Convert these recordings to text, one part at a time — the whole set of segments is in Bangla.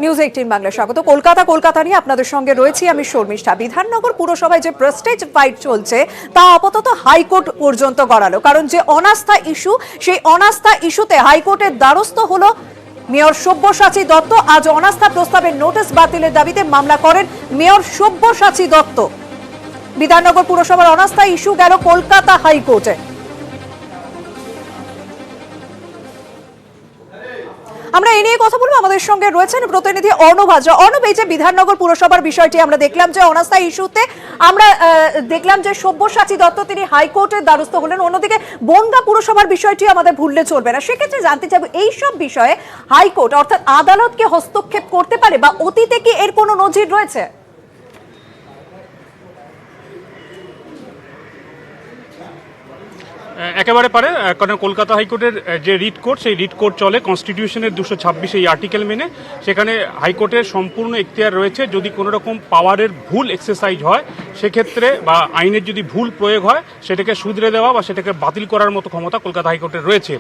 নিউজ 18 বাংলা স্বাগত। কলকাতা নিয়ে আপনাদের সঙ্গে রয়েছি আমি শর্মিষ্ঠা। বিধাননগর পুরসভায় যে প্রেস্টিজ ফাইট চলছে তা আপাতত হাইকোর্ট পর্যন্ত গড়ালো, কারণ যে অনাস্থা ইস্যু, সেই অনাস্থা ইস্যুতে হাইকোর্টের দ্বারস্থ হলো মেয়র সব্যসাচী দত্ত। আজ অনাস্থা প্রস্তাবের নোটিশ বাতিলের দাবিতে মামলা করেন মেয়র সব্যসাচী দত্ত। বিধাননগর পুরসভার অনাস্থা ইস্যু গেল কলকাতা হাইকোর্টে। আমরা এই নিয়ে কথা বলবো, আমাদের সঙ্গে রয়েছেন প্রতিনিধি অর্ণব হাজরা। অর্ণব, এই যে বিধাননগর পুরসভার বিষয়টি আমরা দেখলাম যে অনাস্থা ইস্যুতে আমরা দেখলাম যে সব্যসাচী দত্ত তিনি হাইকোর্টের দ্বারস্থ হলেন, অন্যদিকে বনগাঁ পুরসভার বিষয়টি আমাদের ভুললে চলবে না। সেক্ষেত্রে জানতে চাইব এইসব বিষয়ে হাইকোর্ট অর্থাৎ আদালতকে হস্তক্ষেপ করতে পারে বা অতীতে কি এর কোনো নজির রয়েছে? একেবারে পারে, কারণ কলকাতা হাইকোর্টের যে রিট কোর্ট, সেই রিট কোর্ট চলে কনস্টিটিউশনের 226 এই আর্টিকেল মেনে। সেখানে হাইকোর্টের সম্পূর্ণ এখতিয়ার রয়েছে, যদি কোনো রকম পাওয়ারের ভুল এক্সারসাইজ হয় সেক্ষেত্রে বা আইনের যদি ভুল প্রয়োগ হয় সেটাকে শুধরে দেওয়া বা সেটাকে বাতিল করার মতো ক্ষমতা কলকাতা হাইকোর্টের রয়েছে।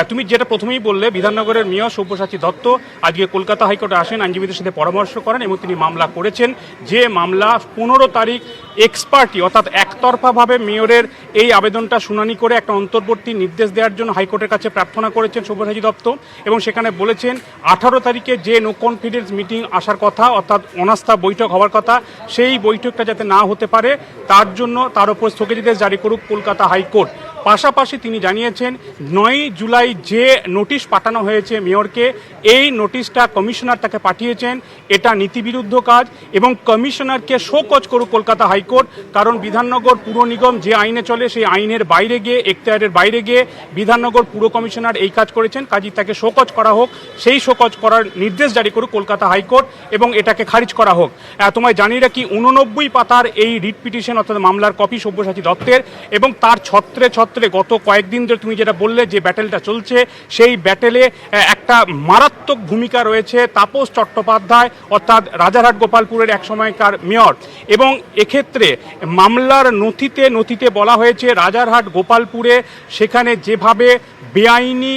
তুমি যেটা প্রথমেই বললে, বিধাননগরের মেয়র সব্যসাচী দত্ত আজকে কলকাতা হাইকোর্টে আসেন, আইনজীবীদের সাথে পরামর্শ করেন এবং তিনি মামলা করেছেন। যে মামলা 15 তারিখ এক্সপার্টি অর্থাৎ একতরফাভাবে মেয়রের এই আবেদনটা শুনানি করে একটা অন্তর্বর্তী নির্দেশ দেওয়ার জন্য হাইকোর্টের কাছে প্রার্থনা করেছেন সব্যসাচী দত্ত এবং সেখানে বলেছেন 18 তারিখে যে নো কনফিডেন্স মিটিং আসার কথা অর্থাৎ অনাস্থা বৈঠক হওয়ার কথা, সেই বৈঠকটা যাতে না হতে পারে তার জন্য তার উপর স্থগিতাদেশ জারি করুক কলকাতা হাইকোর্ট। পাশাপাশি তিনি জানিয়েছেন 9 জুলাই যে নোটিশ পাঠানো হয়েছে মেয়রকে, এই নোটিশটা কমিশনার তাকে পাঠিয়েছেন, এটা নীতিবিরুদ্ধ কাজ এবং কমিশনারকে শোকজ করুক কলকাতা হাইকোর্ট। কারণ বিধাননগর পুর নিগম যে আইনে চলে সেই আইনের বাইরে গিয়ে, এখতিয়ারের বাইরে গিয়ে বিধাননগর পুর কমিশনার এই কাজ করেছেন, কাজেই তাকে শোকজ করা হোক, সেই শোকজ করার নির্দেশ জারি করুক কলকাতা হাইকোর্ট এবং এটাকে খারিজ করা হোক। তোমায় জানিয়ে রাখি 89 পাতার এই রিট পিটিশন অর্থাৎ মামলার কপি সব্যসাচী দত্তের এবং তার ছত্রে গত কয়েকদিন ধরে তুমি যেটা বললে যে ব্যাটেলটা চলছে, সেই ব্যাটেলে একটা মারাত্মক ভূমিকা রয়েছে তাপস চট্টোপাধ্যায় অর্থাৎ রাজারহাট গোপালপুরের এক সময়কার মেয়র। এবং এক্ষেত্রে মামলার নথিতে বলা হয়েছে রাজারহাট গোপালপুরে সেখানে যেভাবে বেআইনি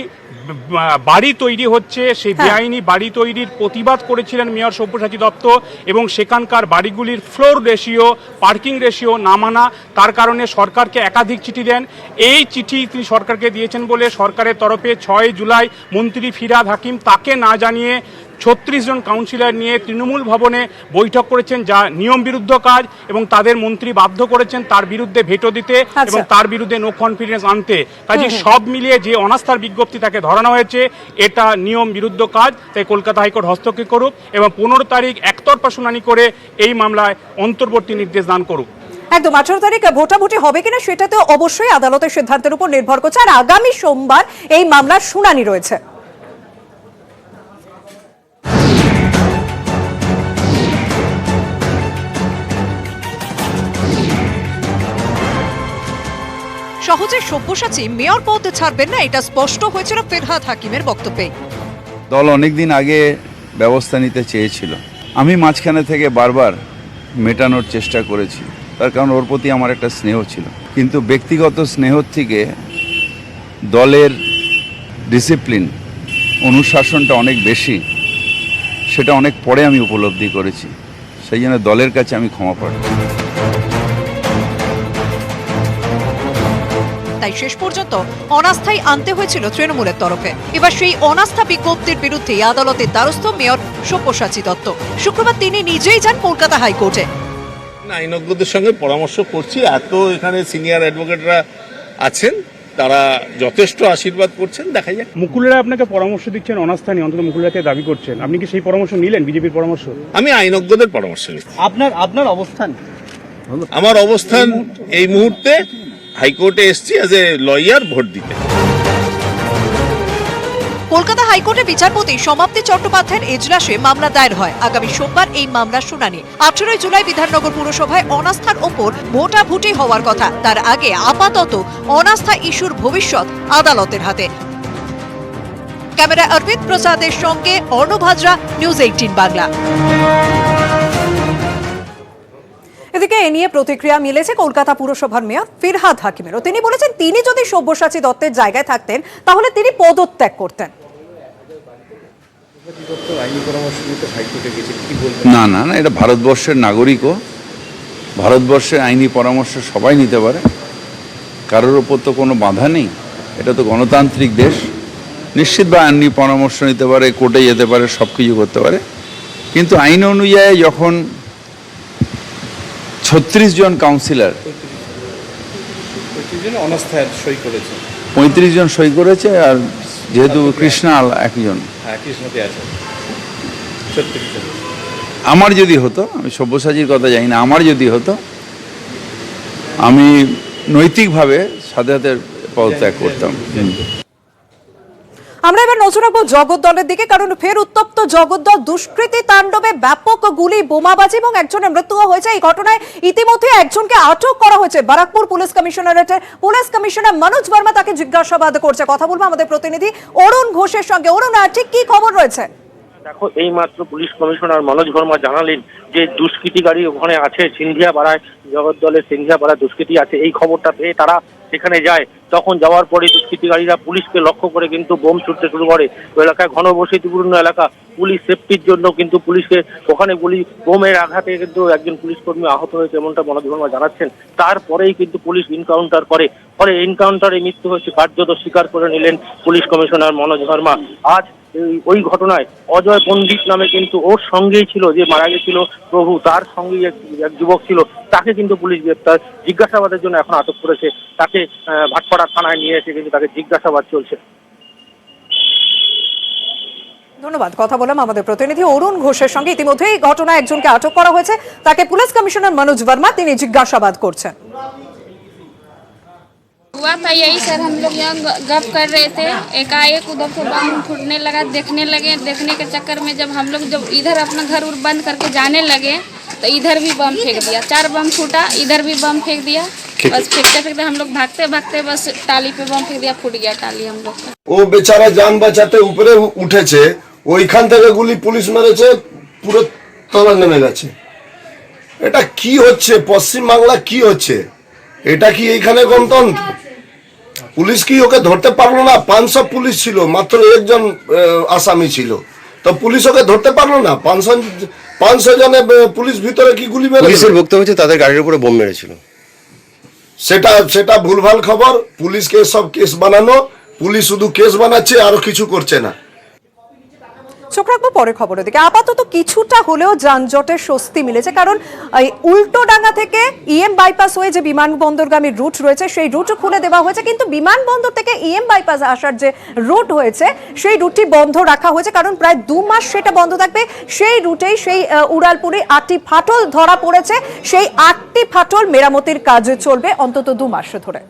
বাড়ি তৈরি হচ্ছে, সেই বেআইনি বাড়ি তৈরির প্রতিবাদ করেছিলেন মেয়র সব্যসাচী দত্ত এবং সেখানকার বাড়িগুলির ফ্লোর রেশিও, পার্কিং রেশিও না মানা, তার কারণে সরকারকে একাধিক চিঠি দেন। এই চিঠি তিনি সরকারকে দিয়েছেন বলে সরকারের তরফে 6 জুলাই মন্ত্রী ফিরহাদ হাকিম তাকে না জানিয়ে 36 জন কাউন্সিলর নিয়ে তৃণমূল ভবনে বৈঠক করেছেন, যা নিয়ম বিরুদ্ধ কাজ এবং তাদের মন্ত্রী বাধ্য করেছেন তার বিরুদ্ধে ভেটো দিতে এবং তার বিরুদ্ধে নো কনফিডেন্স আনতে। কাজে সব মিলিয়ে যে অনাস্থার বিজ্ঞপ্তি তাকে ধরানো হয়েছে এটা নিয়ম বিরুদ্ধ কাজ, তাই কলকাতা হাইকোর্ট হস্তক্ষেপ করুক এবং 15 তারিখ একতরফা শুনানি করে এই মামলায় অন্তর্বর্তী নির্দেশ দান করুক। একদম 18 তারিখ ভোটাভুটি হবে কিনা সেটা তো অবশ্যই আদালতের সিদ্ধান্তের উপর নির্ভর করছে। আর আগামী সোমবার এই মামলার শুনানি রয়েছে। সহজে সব্যসাচী মেয়র পদ ছাড়বেন না, এটা স্পষ্ট হয়েছিল ফিরহাদ হাকিমের বক্তব্যে। দল অনেকদিন আগে ব্যবস্থা নিতে চেয়েছিল, আমি মাঝখানে থেকে বারবার মেটানোর চেষ্টা করেছি, তার কারণ ওর প্রতি আমার একটা স্নেহ ছিল। কিন্তু ব্যক্তিগত স্নেহ থেকে দলের ডিসিপ্লিন, অনুশাসনটা অনেক বেশি, সেটা অনেক পরে আমি উপলব্ধি করেছি। সেই জন্য দলের কাছে আমি ক্ষমা প্রার্থী। তাই শেষ পর্যন্ত অনাস্থাই আনতে হয়েছিল তৃণমূলের তরফে। এবার সেই অনাস্থা বিজ্ঞপ্তির বিরুদ্ধে আদালতের দ্বারস্থ মেয়র সব্যসাচী দত্ত। শুক্রবার তিনি নিজেই যান কলকাতা হাইকোর্টে। আইনজ্ঞদের সঙ্গে পরামর্শ করছি, এত এখানে সিনিয়র অ্যাডভোকেটরা আছেন, তারা যথেষ্ট আশীর্বাদ করছেন, দেখা যাক। মুকুলেরা আপনাকে পরামর্শ দিচ্ছেন অনাস্থা নিয়ে, অন্তত মুকুলরাকে দাবি করছেন, আপনি কি সেই পরামর্শ নিলেন, বিজেপির পরামর্শ? আমি আইনজ্ঞদের পরামর্শ নিচ্ছি। আপনার অবস্থান? আমার অবস্থান এই মুহূর্তে হাইকোর্টে এসছি অ্যাজ এ লয়ার ভোট দিতে। কলকাতা হাইকোর্টে বিচারপতি সমাপ্তি চট্টোপাধ্যায়ের এজলাসে মামলা দায়ের হয়। আগামী সোমবার এই মামলার শুনানি। 18 জুলাই বিধাননগর পুরসভায় অনাস্থার ওপর ভোটাভুটি হওয়ার কথা, তার আগে আপাতত অনাস্থা ইস্যুর ভবিষ্যৎ আদালতের হাতে। ক্যামেরা অর্পিত প্রসাদের সঙ্গে অর্ণব হাজরা, নিউজ 18 বাংলা। এদিকে এ নিয়ে প্রতিক্রিয়া মিলেছে কলকাতা পুরসভার মেয়র ফিরহাদ হাকিমেরও। তিনি বলেছেন তিনি যদি সব্যসাচী দত্তের জায়গায় থাকতেন তাহলে তিনি পদত্যাগ করতেন। আইনি পরামর্শ নিতে হাইকোর্টে গেছে, কি বলবেন? না না না, এটা ভারতবর্ষের নাগরিকও, ভারতবর্ষের আইনি পরামর্শ সবাই নিতে পারে, কারোর ওপর তো কোনো বাধা নেই। এটা তো গণতান্ত্রিক দেশ, নিশ্চিত বা আইনি পরামর্শ নিতে পারে, কোর্টে যেতে পারে, সব কিছু করতে পারে। কিন্তু আইন অনুযায়ী যখন 36 জন কাউন্সিলর 25 জন অনাস্থায় সই করেছে। 35 জন সই করেছে, আর যেহেতু কৃষ্ণাল একজন। হ্যাঁ, কৃষ্ণতে আছে 36 জন। আমার যদি হতো, আমি সব্যসাচীর কথা জানি না, আমার যদি হতো আমি নৈতিকভাবে সাথে সাথে পদত্যাগ করতাম। আমরা এবার নজর রাখবো জগদ্দলের দিকে, কারণ ফের উত্তপ্ত জগদ্দল। দুষ্কৃতী তাণ্ডবে ব্যাপক গুলি, বোমাবাজি এবং একজনের মৃত্যুও হয়েছে। এই ঘটনায় ইতিমধ্যে একজনকে আটক করা হয়েছে। বারাকপুর পুলিশ কমিশনারেটের পুলিশ কমিশনার মনোজ বর্মা তাকে জিজ্ঞাসাবাদ করছে। কথা বলবো আমাদের প্রতিনিধি অরুণ ঘোষের সঙ্গে। অরুণ, ঠিক কি খবর রয়েছে? দেখো, এই মাত্র পুলিশ কমিশনার মনোজ বর্মা জানালেন যে দুষ্কৃতিকারী ওখানে আছে, সিন্ধিয়াপাড়ায়, জগদ্দলের সিন্ধিয়াপাড়া দুষ্কৃতি আছে। এই খবরটা পেয়ে তারা সেখানে যায়। তখন যাওয়ার পরে দুষ্কৃতিকারীরা পুলিশকে লক্ষ্য করে কিন্তু বোম ছুটতে শুরু করে। ওই এলাকায় ঘনবসতিপূর্ণ এলাকা, পুলিশ সেফটির জন্য কিন্তু পুলিশকে ওখানে বোমের আঘাতে কিন্তু একজন পুলিশ কর্মী আহত হয়েছে, এমনটা মনোজ বর্মা জানাচ্ছেন। তারপরেই কিন্তু পুলিশ এনকাউন্টার করে, ফলে এনকাউন্টারে মৃত্যু হয়েছে কার্যত স্বীকার করে নিলেন পুলিশ কমিশনার মনোজ বর্মা। আজ ওই ঘটনায় অজয় পণ্ডিত নামে কিন্তু ওর সঙ্গেই ছিল, যে মারা গেছিল প্রভু, তার সঙ্গেই এক যুবক ছিল, তাকে কিন্তু পুলিশ গ্রেপ্তার, জিজ্ঞাসাবাদের জন্য এখন আটক করেছে। তাকে ভাটপাড়া থানায় নিয়ে এসে কিন্তু তাকে জিজ্ঞাসাবাদ চলছে। ধন্যবাদ। কথা বললাম আমাদের প্রতিনিধি অরুণ ঘোষের সঙ্গে। ইতিমধ্যে এই ঘটনায় একজনকে আটক করা হয়েছে, তাকে পুলিশ কমিশনার মনোজ বর্মা তিনি জিজ্ঞাসাবাদ করছেন। हुआ था यही सर, हम लोग यहाँ गप कर रहे थे, एकाएक उधर से बम फूटने लगा, देखने लगे। देखने के चक्कर में जब हम लोग इधर अपना घर उर बंद करके जाने लगे तो इधर भी बम फेंक दिया। 4 बम फूटा, इधर भी बम फेंक दिया। बस फेंकते फेंकते हम लोग भागते भागते बस टाली पे बम फेंक दिया, फूट गया टाली हम लोग का। ও বেচারা যান বাঁচাতে উপরে উঠেছে, ওইখান থেকে গুলি পুলিশ মেরেছে, পুরো তলা নেমে গেছে। এটা কি হচ্ছে পশ্চিম বাংলা, কি হচ্ছে এটা? কি এইখানে গণতন্ত্র? পুলিশ কি ওকে ধরতে পারলো না? 500 পুলিশ ছিল, মাত্র একজন আসামি ছিল, তো পুলিশ ওকে ধরতে পারলো না? 500 জনে পুলিশ ভিতরে কি গুলি মেরে? পুলিশের বক্তব্য হচ্ছে তাদের গাড়ির উপরে বোম মেরেছিল। সেটা ভুলভাল খবর। পুলিশকে সব কেস বানানো, পুলিশ শুধু কেস বানাচ্ছে, আরো কিছু করছে না। চোখ রাখবো পরে খবরের দিকে। আপাতত কিছুটা হলেও যানজটের স্বস্তি মিলেছে, কারণ এই উল্টোডাঙ্গা থেকে বাইপাস হয়ে যে বিমানবন্দরগামী রুট রয়েছে সেই রুটও খুলে দেওয়া হয়েছে। কিন্তু বিমানবন্দর থেকে বাইপাস আসার যে রুট হয়েছে সেই রুটটি বন্ধ রাখা হয়েছে, কারণ প্রায় 2 মাস সেটা বন্ধ থাকবে। সেই রুটেই সেই উড়ালপুরে 8টি ফাটল ধরা পড়েছে। সেই 8টি ফাটল মেরামতির কাজ চলবে অন্তত 2 মাস ধরে।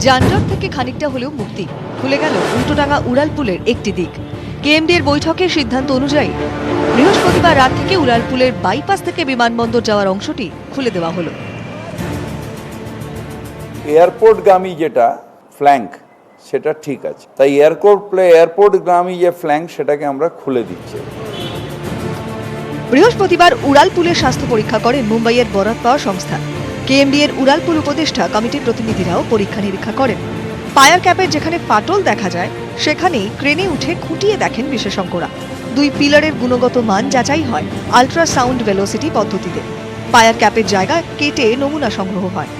যানজট থেকে খানিকটা হলেও মুক্তি, খুলে গেল উল্টোডাঙ্গা উড়ালপুলের একটি দিক। কেএমডি এর বৈঠকের সিদ্ধান্ত অনুযায়ী বৃহস্পতিবার রাত থেকে উড়ালপুলের বাইপাস থেকে বিমানবন্দর যাওয়ার অংশটি খুলে দেওয়া হলো। এয়ারপোর্টগামী যেটা ফ্ল্যাঙ্ক সেটা ঠিক আছে, তাই এয়ারপোর্টগামী যে ফ্ল্যাঙ্ক সেটাকে আমরা খুলে দিচ্ছি। বৃহস্পতিবার উড়ালপুলের স্বাস্থ্য পরীক্ষা করে মুম্বাইয়ের বরাত পাওয়া সংস্থা। কেএমডি এর উড়ালপুল উপদেষ্টা কমিটির প্রতিনিধিরাও পরীক্ষা নিরীক্ষা করেন। পায়ার ক্যাপের যেখানে ফাটল দেখা যায় সেখানেই ক্রেনে উঠে খুঁটিয়ে দেখেন বিশেষজ্ঞরা। 2 পিলারের গুণগত মান যাচাই হয় আল্ট্রাসাউন্ড ভেলোসিটি পদ্ধতিতে। পায়ার ক্যাপের জায়গা কেটে নমুনা সংগ্রহ হয়।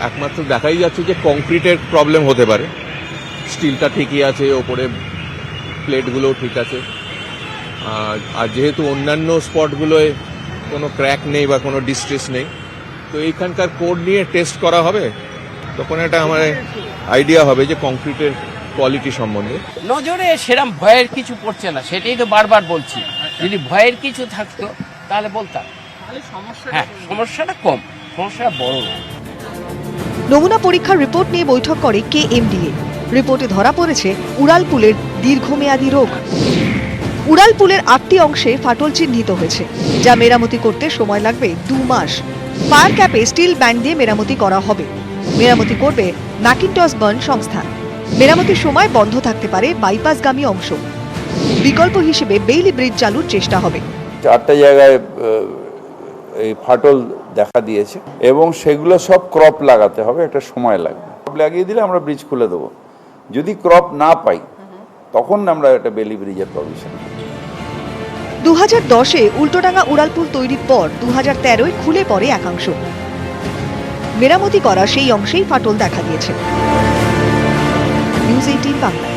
একমাত্র দেখাই যাচ্ছে যে কংক্রিটের প্রবলেম হতে পারে। স্টিলটা ঠিকই আছে, ওপরে প্লেটগুলো ঠিক আছে, আর যেহেতু অন্যান্য স্পটগুলোয় কোনো ক্র্যাক নেই বা কোনো ডিস্ট্রেস নেই, তো এইখানকার কোড নিয়ে টেস্ট করা হবে, তখন এটা আমার আইডিয়া হবে যে কংক্রিটের কোয়ালিটি সম্বন্ধে। নজরে সেরকম ভয়ের কিছু পড়ছে না, সেটাই তো বারবার বলছি। যদি ভয়ের কিছু থাকতো তাহলে বলতাম। হ্যাঁ, সমস্যাটা কম, সমস্যাটা বড় না। নমুনা পরীক্ষার রিপোর্ট নিয়ে বৈঠক করে কেএমডিএ। রিপোর্টে ধরা পড়েছে উড়ালপুলের দীর্ঘমেয়াদী রোগ। উড়ালপুলের 8টি অংশে ফাটল চিহ্নিত হয়েছে, যা মেরামতি করতে সময় লাগবে 2 মাস। পায়ার ক্যাপে স্টিল ব্যান্ড দিয়ে মেরামতি করা হবে। মেরামতি করবে ম্যাকিনটস বার্ন সংস্থা। মেরামতির সময় বন্ধ থাকতে পারে বাইপাসগামী অংশ। বিকল্প হিসেবে বেইলি ব্রিজ চালুর চেষ্টা হবে। 4টা জায়গায় এই ফাটল দেখা দিয়েছে এবং সেগুলো সব ক্রপ লাগাতে হবে, একটা সময় লাগবে। লাগিয়ে দিলে আমরা ব্রিজ খুলে দেবো। যদি ক্রপ না পাই তখন আমরা একটা বেলি ব্রিজের প্রভিশন। 2010-এ উল্টোডাঙ্গা উড়ালপুল তৈরির পর 2013-য় খুলে পড়ে একাংশ। মেরামতি করা সেই অংশেই ফাটল দেখা দিয়েছে। নিউজ 18 বাংলা।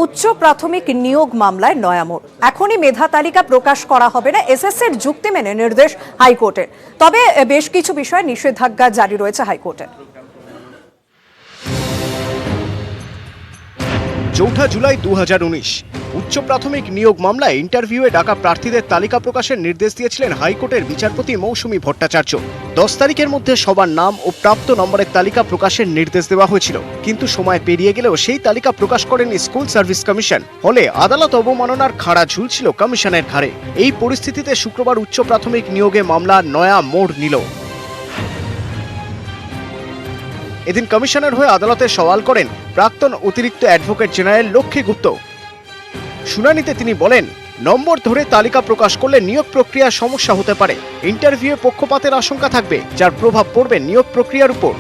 উচ্চ প্রাথমিক নিয়োগ মামলায় নয়া মোড়। এখনই মেধা তালিকা প্রকাশ করা হবে না, এসএসসির যুক্তি মেনে নির্দেশ হাইকোর্টের। তবে বেশ কিছু বিষয়ে নিষেধাজ্ঞা জারি রয়েছে হাইকোর্টের। 4 জুলাই 2019 উচ্চ প্রাথমিক নিয়োগ মামলায় ইন্টারভিউয়ে ডাকা প্রার্থীদের তালিকা প্রকাশের নির্দেশ দিয়েছিলেন হাইকোর্টের বিচারপতি মৌসুমী ভট্টাচার্য। 10 তারিখের মধ্যে সবার নাম ও প্রাপ্ত নম্বরের তালিকা প্রকাশের নির্দেশ দেওয়া হয়েছিল, কিন্তু সময় পেরিয়ে গেলেও সেই তালিকা প্রকাশ করেনি স্কুল সার্ভিস কমিশন। ফলে আদালত অবমাননার খাড়া ঝুলছিল কমিশনের ঘাড়ে। এই পরিস্থিতিতে শুক্রবার উচ্চ প্রাথমিক নিয়োগে মামলা নয়া মোড় নিল। এদিন কমিশনের হয়ে আদালতে সওয়াল করেন প্রাক্তন অতিরিক্ত অ্যাডভোকেট জেনারেল লক্ষ্মী গুপ্ত। শুনানিতে তিনি বলেন, নম্বর ধরে তালিকা প্রকাশ করলে নিয়োগ প্রক্রিয়ার সমস্যা হতে পারে। ইন্টারভিউয়ে পক্ষপাতের আশঙ্কা থাকবে, যার প্রভাব পড়বে নিয়োগ প্রক্রিয়ার উপর।